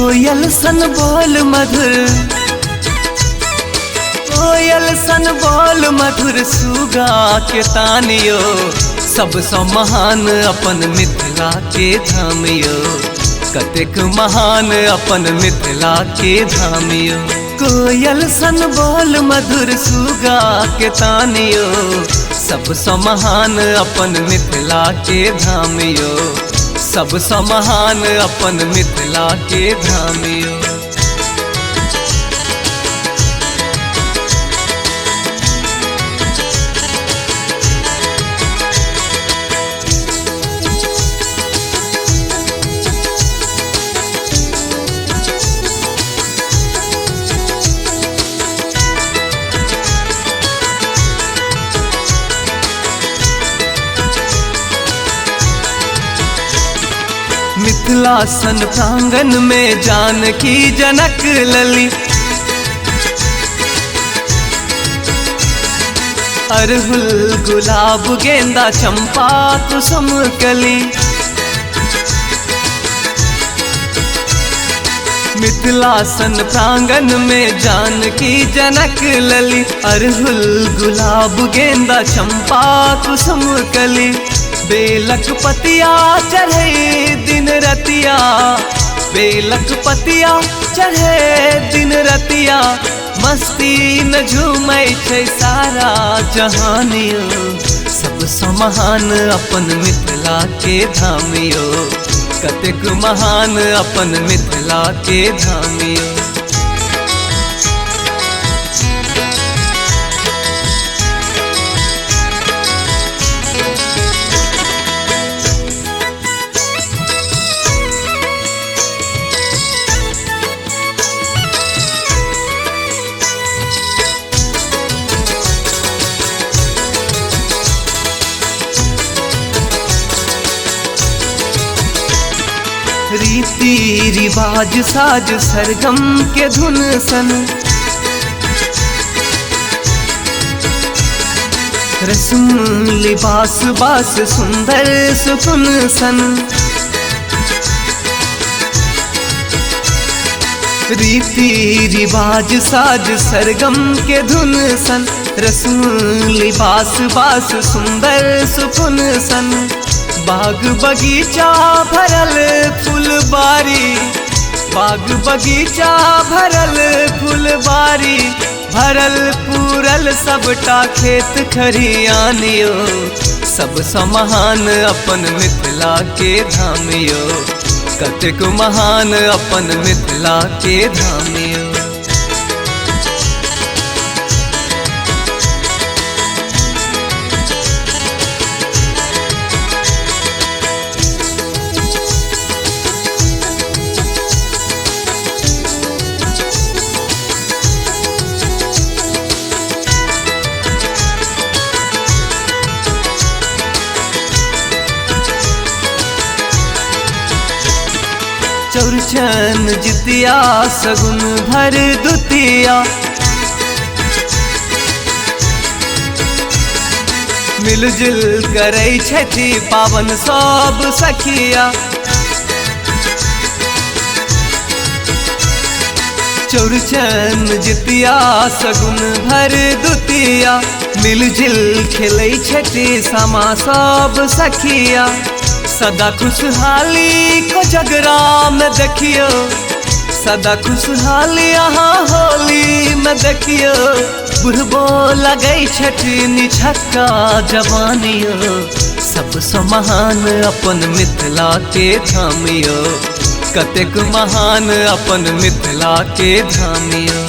कोयल सन बोल मधुर, कोयल सन बोल मधुर सुगा के तानियो, सबसे महान अपन मिथिला के धामियो, कतेक महान अपन मिथिला के धामियो। कोयल सन बोल मधुर सुगा के तानियो, सबसे महान अपन मिथिला के धामियो, सबसे महान अपन मिथिला के धामियो। मिथिला सन प्रांगण में जानकी जनक लली, अरहुल गुलाब गेंदा चंपा कुसुम कली। मिथिला सन प्रांगण में जानकी जनक लली, अरहुल गुलाब गेंदा चंपा कुसुम कली। बेलक पतिया चढ़े दिन रतिया, बेलक पतिया चढ़े दिन रतिया, मस्ती न झूमै छै सारा जहानियो, सबसे महान अपन मिथिला के धामियो, कतेक महान अपन मिथिला के धामियो। रीति रिवाज साज सरगम के धुन सन, रस्म लिबास बास सुंदर सुकुन सन। रीति रिवाज साज सरगम के धुन सन, रस्म लिबास बास सुंदर सुकुन सन। बाग बगीचा भरल फुलबारी, बाग बगीचा भरल फुलबारी, भरल पूरल सबटा खेत खरियानियो, सबसे महान अपन मिथिला के धामियो, कतेक महान अपन मिथिला के धामियो। चौरचन जितिया सगुन भर दुतिया, मिलजुल करै छथि पावन सब सखिया। चौरचन जितिया सगुन भर दुतिया, मिलजुल खेलै छथि सामा सब सखिया। सदा खुशहाली को जगरा में देखियो, सदा खुशहाली यहाँ होली में देखियो, बुढ़बो लगै छथिन छक्का जवानियो, सबसे महान अपन मिथिला के धामियो, कतेक महान अपन मिथिला के धामियो।